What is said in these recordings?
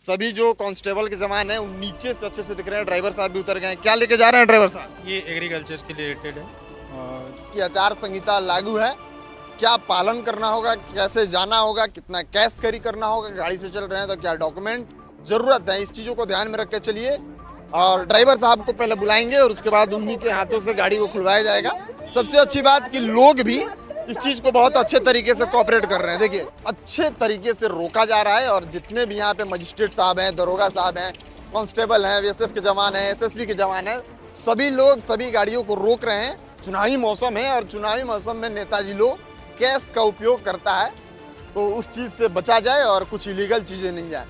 सभी जो कांस्टेबल के जवान हैं, नीचे से अच्छे से दिख रहे हैं। ड्राइवर साहब भी उतर गए हैं। क्या लेके जा रहे हैं ड्राइवर साहब? ये एग्रीकल्चर के रिलेटेड है और कि आचार संहिता लागू है, क्या पालन करना होगा, कैसे जाना होगा, कितना कैश कैरी करना होगा, गाड़ी से चल रहे हैं तो क्या डॉक्यूमेंट जरूरत है, इस चीज़ों को ध्यान में रख के चलिए। और ड्राइवर साहब को पहले बुलाएंगे और उसके बाद उन्हीं के हाथों से गाड़ी को खुलवाया जाएगा। सबसे अच्छी बात कि लोग भी इस चीज़ को बहुत अच्छे तरीके से कोऑपरेट कर रहे हैं। देखिए, अच्छे तरीके से रोका जा रहा है और जितने भी यहाँ पे मजिस्ट्रेट साहब हैं, दरोगा साहब हैं, कांस्टेबल हैं, बीएसएफ के जवान हैं, एसएसबी के जवान हैं, सभी लोग सभी गाड़ियों को रोक रहे हैं। चुनावी मौसम है और चुनावी मौसम में नेताजी लोग कैश का उपयोग करता है, तो उस चीज़ से बचा जाए और कुछ इलीगल चीज़ें नहीं जाए।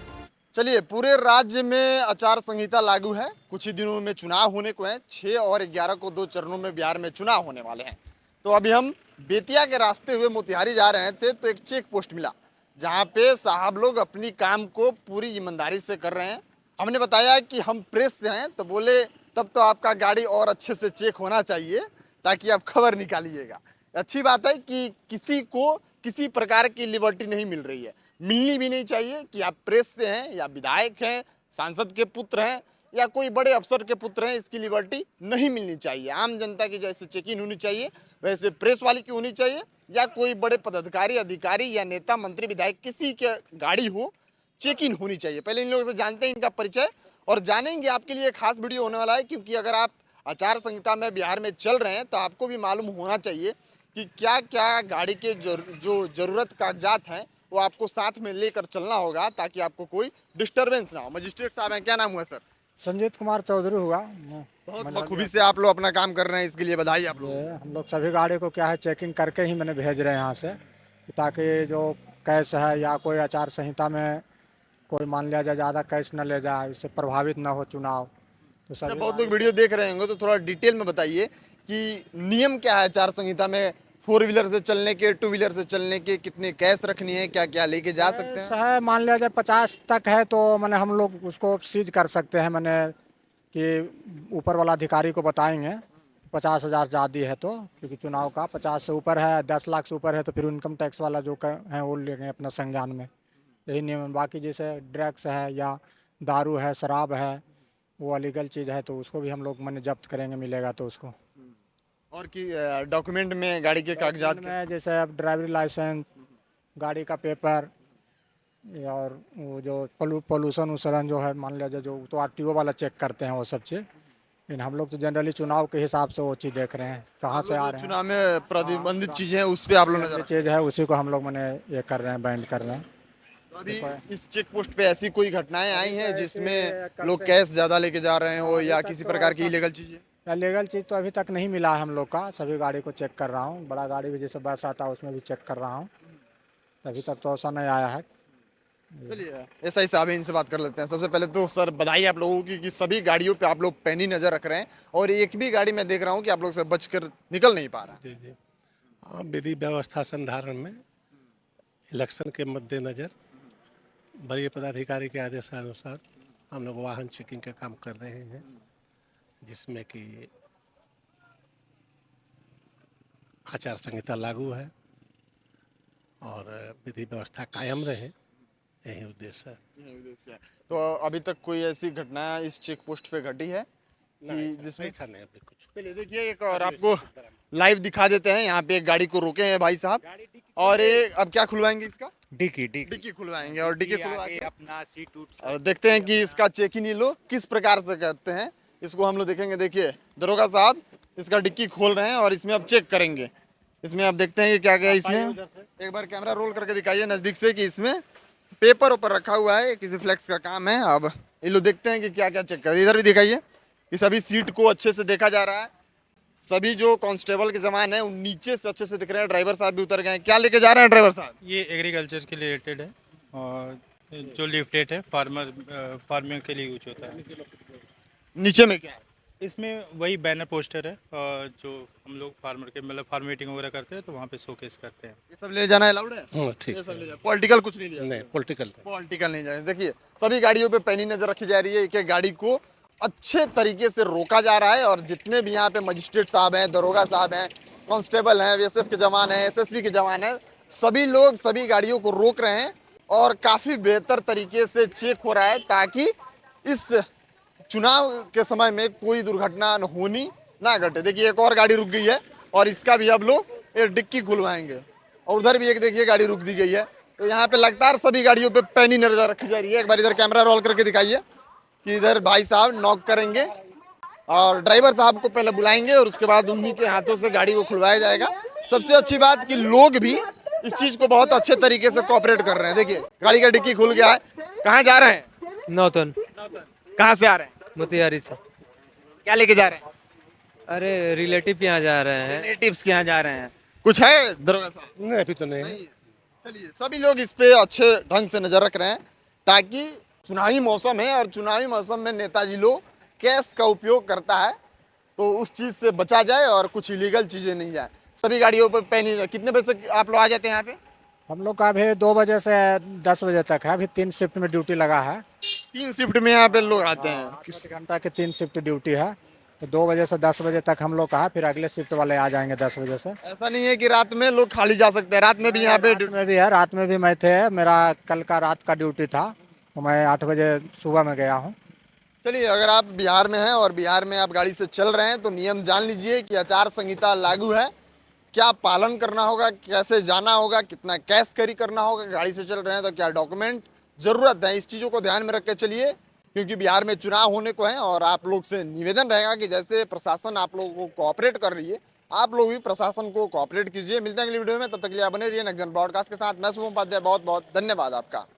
चलिए, पूरे राज्य में आचार संहिता लागू है। कुछ ही दिनों में चुनाव होने को हैं। 6 और 11 को 2 चरणों में बिहार में चुनाव होने वाले हैं। तो अभी हम बेतिया के रास्ते हुए मोतिहारी जा रहे थे तो एक चेक पोस्ट मिला जहाँ पे साहब लोग अपनी काम को पूरी ईमानदारी से कर रहे हैं। हमने बताया कि हम प्रेस से हैं, तो बोले तब तो आपका गाड़ी और अच्छे से चेक होना चाहिए ताकि आप खबर निकालिएगा। अच्छी बात है कि किसी को किसी प्रकार की लिबर्टी नहीं मिल रही है, मिलनी भी नहीं चाहिए। कि आप प्रेस से हैं या विधायक हैं, सांसद के पुत्र हैं या कोई बड़े अफसर के पुत्र हैं, इसकी लिबर्टी नहीं मिलनी चाहिए। आम जनता की जैसे चेकिंग होनी चाहिए वैसे प्रेस वाली की होनी चाहिए, या कोई बड़े पदाधिकारी अधिकारी या नेता मंत्री विधायक किसी के गाड़ी हो, चेकिंग होनी चाहिए। पहले इन लोगों से जानते हैं इनका परिचय और जानेंगे। आपके लिए खास वीडियो होने वाला है, क्योंकि अगर आप आचार संहिता में बिहार में चल रहे हैं तो आपको भी मालूम होना चाहिए कि क्या क्या गाड़ी के जो ज़रूरत कागजात हैं वो आपको साथ में लेकर चलना होगा, ताकि आपको कोई डिस्टरबेंस ना हो। मजिस्ट्रेट साहब हैं, क्या नाम हुआ सर? संजीत कुमार चौधरी हुआ। बहुत बखूबी से आप लोग अपना काम कर रहे हैं, इसके लिए बधाई आप लोग। हम लोग सभी गाड़ी को क्या है चेकिंग करके ही मैंने भेज रहे हैं यहाँ से, ताकि जो कैश है या कोई आचार संहिता में कोई मान लिया जाए ज़्यादा कैश न ले जाए, इससे प्रभावित ना हो चुनाव। तो जब सभी बहुत लोग वीडियो देख रहे होंगे तो थोड़ा डिटेल में बताइए कि नियम क्या है आचार संहिता में, 4 व्हीलर से चलने के, 2 व्हीलर से चलने के, कितने कैश रखनी है, क्या क्या लेके जा सकते हैं? है मान लिया जाए 50 तक है तो मैंने हम लोग उसको सीज कर सकते हैं। मैंने कि ऊपर वाला अधिकारी को बताएंगे 50,000 ज़्यादा है तो, क्योंकि चुनाव का 50 से ऊपर है, 10 लाख से ऊपर है तो फिर इनकम टैक्स वाला जो है वो लेंगे अपना संज्ञान में। यही नियम है। बाकी जैसे ड्रग्स है या दारू है, शराब है, वो अलीगल चीज़ है तो उसको भी हम लोग मैंने जब्त करेंगे, मिलेगा तो उसको। और कि डॉक्यूमेंट में गाड़ी के कागजात में जैसे अब ड्राइवरी लाइसेंस, गाड़ी का पेपर और वो जो पोल्यूशन उसलन जो है मान लिया जाए, जो तो आरटीओ वाला चेक करते हैं वो सब चीज़। लेकिन हम लोग तो जनरली चुनाव के हिसाब से वो चीज़ देख रहे हैं कहाँ से आ रहे हैं। चुनाव में प्रतिबंधित चीजें हैं उस पे आप लोग नजर। चीज़ है उसी को हम लोग मैंने ये कर रहे हैं, बैंड कर रहे हैं। तो अभी इस चेक पोस्ट पे ऐसी कोई घटनाएं आई हैं जिसमें लोग कैश ज्यादा लेके जा रहे हो या किसी प्रकार की इलीगल चीजें? लीगल चीज़ तो अभी तक नहीं मिला है हम लोग का। सभी गाड़ी को चेक कर रहा हूँ, बड़ा गाड़ी भी जैसे बस आता है उसमें भी चेक कर रहा हूँ। अभी तक तो ऐसा नहीं आया है। चलिए, ऐसा ही साहब इनसे बात कर लेते हैं। सबसे पहले तो सर बधाई आप लोगों की कि सभी गाड़ियों पे आप लोग पैनी नजर रख रहे हैं और एक भी गाड़ी में देख रहा हूँ कि आप लोग से बचकर निकल नहीं पा रहा है। जी जी। हाँ, विधि व्यवस्था संधारण में इलेक्शन के मद्देनज़र वरीय पदाधिकारी के आदेशानुसार हम लोग वाहन चेकिंग का काम कर रहे हैं, जिसमें कि आचार संहिता लागू है और विधि व्यवस्था कायम रहे, यही उद्देश्य है। यही उद्देश्य है। तो अभी तक कोई ऐसी घटना इस चेक पोस्ट पे घटी है कि जिसमें? ऐसा नहीं अभी कुछ। चलिए देखिए, एक और आपको लाइव दिखा देते हैं। यहाँ पे एक गाड़ी को रोके हैं भाई साहब, और ये अब क्या खुलवाएंगे? इसका डिक्की खुलवाएंगे और डिक्की खुलवा के अपना सीट उठ और देखते हैं कि इसका चेक ही नहीं लो किस प्रकार से करते हैं इसको हम लोग देखेंगे। देखिए, दरोगा साहब इसका डिक्की खोल रहे हैं और इसमें अब चेक करेंगे। इसमें आप देखते हैं कि क्या क्या इसमें, एक बार कैमरा रोल करके दिखाइए नजदीक से कि इसमें पेपर ऊपर रखा हुआ है, किसी फ्लेक्स का काम है। अब ये लोग देखते हैं कि क्या क्या चेक कर। इधर भी दिखाइए कि सभी सीट को अच्छे से देखा जा रहा है। सभी जो कांस्टेबल के जवान हैं नीचे से अच्छे से दिख रहे हैं। ड्राइवर साहब भी उतर गए हैं। क्या लेके जा रहे हैं ड्राइवर साहब? ये एग्रीकल्चर के रिलेटेड है और जो लीफलेट है फार्मिंग के लिए यूज होता है। नीचे में क्या है? इसमें वही बैनर पोस्टर है जो हम लोग फार्मर के मतलब फार्म मीटिंग वगैरह करते हैं तो वहाँ पे शोकेस करते हैं। ये सब ले जाना अलाउड है? हाँ ठीक ये सब है। ले जाना, पॉलिटिकल कुछ नहीं ले जाना? नहीं पॉलिटिकल पॉलिटिकल नहीं जाए। देखिए, सभी गाड़ियों पे पैनी नजर रखी जा रही है। एक एक गाड़ी को अच्छे तरीके से रोका जा रहा है और जितने भी यहाँ पे मजिस्ट्रेट साहब हैं, दरोगा साहब हैं, कांस्टेबल हैं, बीएसएफ के जवान हैं, एसएसबी के जवान हैं, सभी लोग सभी गाड़ियों को रोक रहे हैं और काफ़ी बेहतर तरीके से चेक हो रहा है ताकि इस चुनाव के समय में कोई दुर्घटना होनी ना घटे। देखिए एक और गाड़ी रुक गई है और इसका भी अब लोग ये डिक्की खुलवाएंगे और उधर भी एक देखिए गाड़ी रुक दी गई है। तो यहाँ पे लगातार सभी गाड़ियों पे पैनी नजर रखी जा रही है। एक बार इधर कैमरा रोल करके दिखाइए कि इधर भाई साहब नॉक करेंगे और ड्राइवर साहब को पहले बुलाएंगे और उसके बाद उन्हीं के हाथों से गाड़ी को खुलवाया जाएगा। सबसे अच्छी बात कि लोग भी इस चीज को बहुत अच्छे तरीके से कोऑपरेट कर रहे हैं। देखिए गाड़ी का डिक्की खुल गया है। कहाँ जा रहे हैं? नौतन कहाँ से आ रहे हैं? मोतिहारी से। क्या लेके जा रहे हैं? अरे रिलेटिव के यहाँ जा रहे हैं। रिलेटिव्स के यहाँ जा रहे हैं। कुछ है दरोगा साहब? नहीं अभी तो नहीं है। चलिए सभी लोग इस पे अच्छे ढंग से नजर रख रहे हैं ताकि चुनावी मौसम है और चुनावी मौसम में नेताजी लोग कैश का उपयोग करता है तो उस चीज से बचा जाए और कुछ इलीगल चीजें नहीं जाए। सभी गाड़ियों पर पैनी। कितने बजे से आप लोग आ जाते हैं यहाँ पे? हम लोग का अभी 2 बजे से 10 बजे तक है। अभी 3 शिफ्ट में ड्यूटी लगा है। 3 शिफ्ट में यहाँ पे लोग आते हैं। 8 घंटा की 3 शिफ्ट ड्यूटी है। तो 2 बजे से 10 बजे तक हम लोग का है, फिर अगले शिफ्ट वाले आ जाएंगे 10 बजे से। ऐसा नहीं है कि रात में लोग खाली जा सकते हैं। रात में भी यहाँ पे रात में भी है, रात में भी मैं थे। मेरा कल का रात का ड्यूटी था तो मैं 8 बजे सुबह में गया हूँ। चलिए अगर आप बिहार में हैं और बिहार में आप गाड़ी से चल रहे हैं तो नियम जान लीजिए कि आचार संहिता लागू है। क्या पालन करना होगा, कैसे जाना होगा, कितना कैश कैरी करना होगा, गाड़ी से चल रहे हैं तो क्या डॉक्यूमेंट ज़रूरत है, इस चीज़ों को ध्यान में रख के चलिए क्योंकि बिहार में चुनाव होने को है। और आप लोग से निवेदन रहेगा कि जैसे प्रशासन आप लोगों को कोऑपरेट कर रही है आप लोग भी प्रशासन को कोऑपरेट कीजिए। मिलते हैं अगली वीडियो में, तब तक के लिए आप बने रहिए नेक्स्ट जन ब्रॉडकास्ट के साथ। मैं शुभम उपाध्याय, बहुत बहुत धन्यवाद आपका।